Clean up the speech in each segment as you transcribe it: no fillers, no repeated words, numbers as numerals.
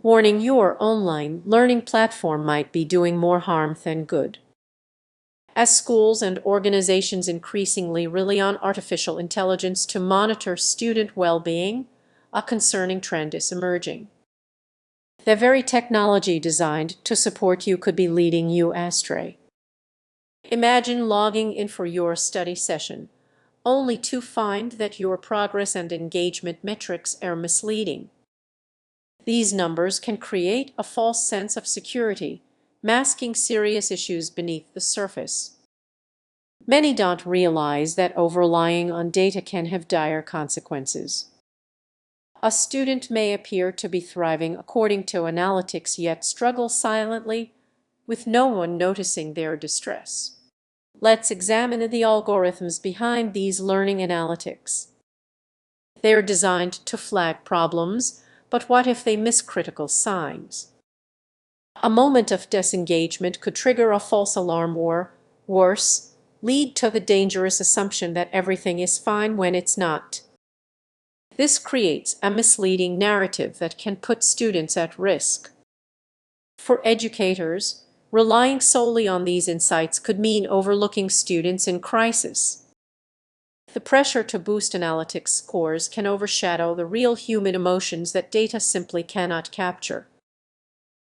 Warning: your online learning platform might be doing more harm than good. As schools and organizations increasingly rely on artificial intelligence to monitor student well-being, a concerning trend is emerging. The very technology designed to support you could be leading you astray. Imagine logging in for your study session, only to find that your progress and engagement metrics are misleading. These numbers can create a false sense of security, masking serious issues beneath the surface. Many don't realize that over-relying on data can have dire consequences. A student may appear to be thriving according to analytics, yet struggle silently, with no one noticing their distress. Let's examine the algorithms behind these learning analytics. They're designed to flag problems, but what if they miss critical signs? A moment of disengagement could trigger a false alarm or, worse, lead to the dangerous assumption that everything is fine when it's not. This creates a misleading narrative that can put students at risk. For educators, relying solely on these insights could mean overlooking students in crisis. The pressure to boost analytics scores can overshadow the real human emotions that data simply cannot capture.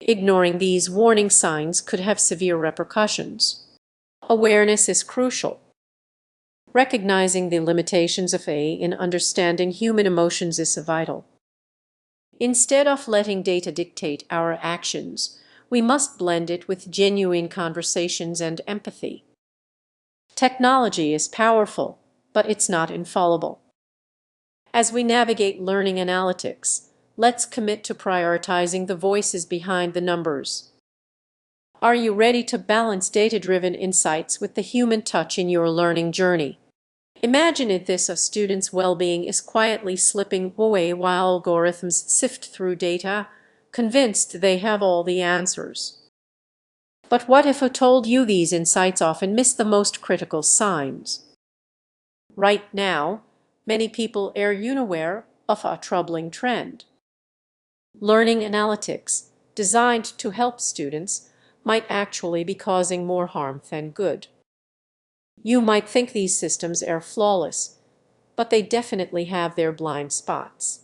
Ignoring these warning signs could have severe repercussions. Awareness is crucial. Recognizing the limitations of AI in understanding human emotions is vital. Instead of letting data dictate our actions, we must blend it with genuine conversations and empathy. Technology is powerful, but it's not infallible. As we navigate learning analytics, let's commit to prioritizing the voices behind the numbers. Are you ready to balance data-driven insights with the human touch in your learning journey? Imagine if this: a student's well-being is quietly slipping away while algorithms sift through data, convinced they have all the answers. But what if I told you these insights often miss the most critical signs? Right now, many people are unaware of a troubling trend. Learning analytics, designed to help students, might actually be causing more harm than good. You might think these systems are flawless, but they definitely have their blind spots.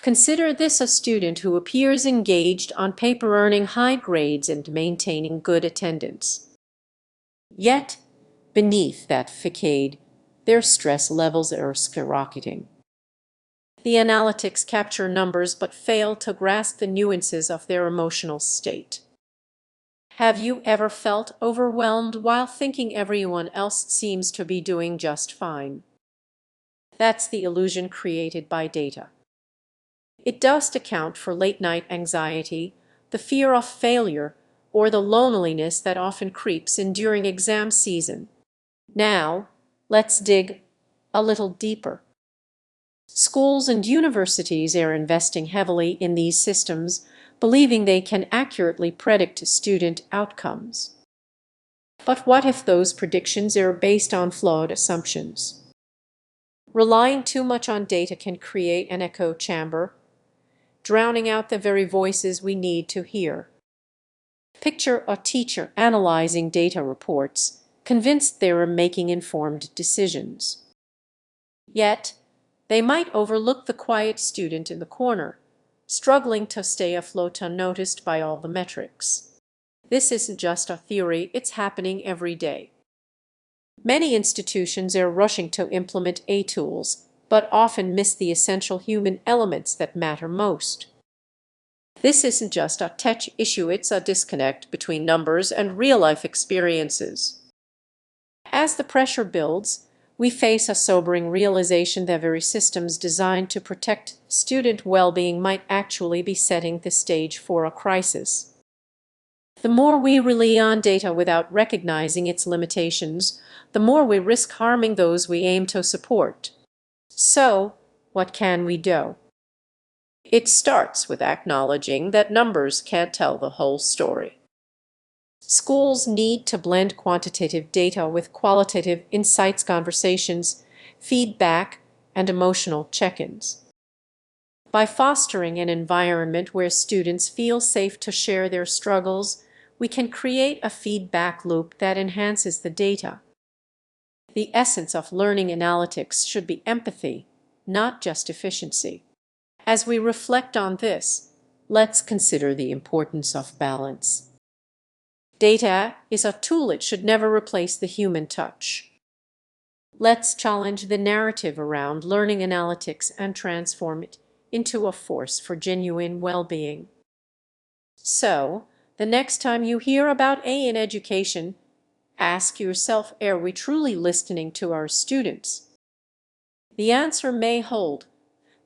Consider this: a student who appears engaged on paper, earning high grades and maintaining good attendance. Yet, beneath that facade, their stress levels are skyrocketing. The analytics capture numbers but fail to grasp the nuances of their emotional state. Have you ever felt overwhelmed while thinking everyone else seems to be doing just fine? That's the illusion created by data. It doesn't account for late-night anxiety, the fear of failure, or the loneliness that often creeps in during exam season. Now, let's dig a little deeper. Schools and universities are investing heavily in these systems, believing they can accurately predict student outcomes. But what if those predictions are based on flawed assumptions? Relying too much on data can create an echo chamber, drowning out the very voices we need to hear. Picture a teacher analyzing data reports, convinced they were making informed decisions. Yet, they might overlook the quiet student in the corner, struggling to stay afloat unnoticed by all the metrics. This isn't just a theory, it's happening every day. Many institutions are rushing to implement AI tools, but often miss the essential human elements that matter most. This isn't just a tech issue, it's a disconnect between numbers and real-life experiences. As the pressure builds, we face a sobering realization that very systems designed to protect student well-being might actually be setting the stage for a crisis. The more we rely on data without recognizing its limitations, the more we risk harming those we aim to support. So, what can we do? It starts with acknowledging that numbers can't tell the whole story. Schools need to blend quantitative data with qualitative insights, conversations, feedback, and emotional check-ins. By fostering an environment where students feel safe to share their struggles, we can create a feedback loop that enhances the data. The essence of learning analytics should be empathy, not just efficiency. As we reflect on this, let's consider the importance of balance. Data is a tool; it should never replace the human touch. Let's challenge the narrative around learning analytics and transform it into a force for genuine well-being. So, the next time you hear about AI in education, ask yourself, are we truly listening to our students? The answer may hold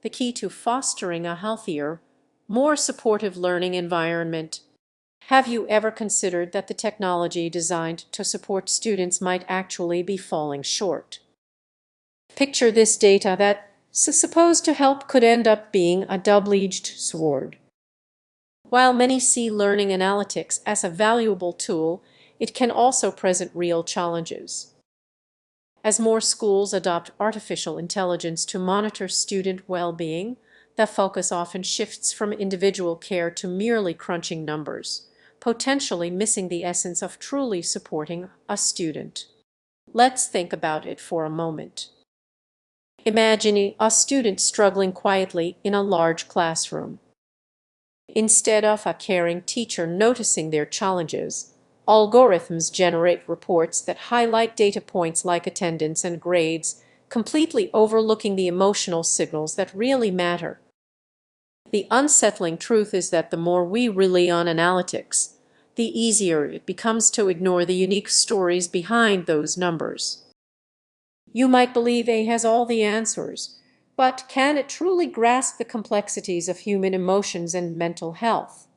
the key to fostering a healthier, more supportive learning environment. Have you ever considered that the technology designed to support students might actually be falling short? Picture this: data that supposed to help could end up being a double-edged sword. While many see learning analytics as a valuable tool, it can also present real challenges. As more schools adopt artificial intelligence to monitor student well-being, the focus often shifts from individual care to merely crunching numbers, potentially missing the essence of truly supporting a student. Let's think about it for a moment. Imagine a student struggling quietly in a large classroom. Instead of a caring teacher noticing their challenges, algorithms generate reports that highlight data points like attendance and grades, completely overlooking the emotional signals that really matter. The unsettling truth is that the more we rely on analytics, the easier it becomes to ignore the unique stories behind those numbers. You might believe AI has all the answers, but can it truly grasp the complexities of human emotions and mental health?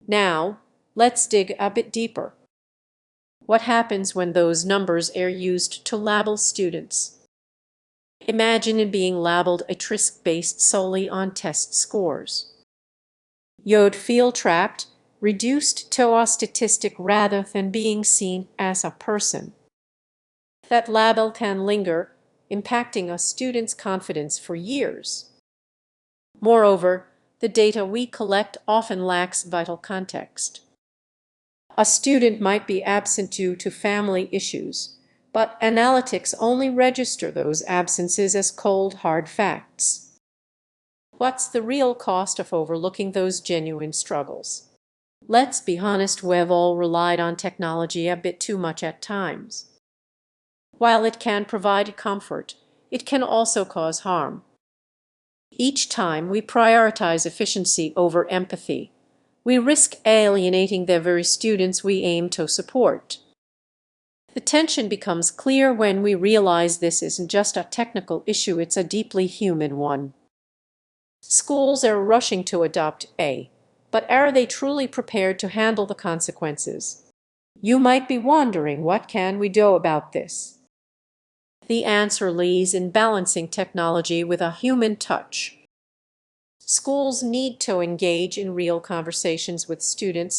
Now, let's dig a bit deeper. What happens when those numbers are used to label students? Imagine it being labeled a TRISC based solely on test scores. You'd feel trapped, reduced to a statistic rather than being seen as a person. That label can linger, impacting a student's confidence for years. Moreover, the data we collect often lacks vital context. A student might be absent due to family issues, but analytics only register those absences as cold, hard facts. What's the real cost of overlooking those genuine struggles? Let's be honest, we've all relied on technology a bit too much at times. While it can provide comfort, it can also cause harm. Each time we prioritize efficiency over empathy, we risk alienating the very students we aim to support. The tension becomes clear when we realize this isn't just a technical issue, it's a deeply human one. Schools are rushing to adopt AI, but are they truly prepared to handle the consequences? You might be wondering, what can we do about this? The answer lies in balancing technology with a human touch. Schools need to engage in real conversations with students,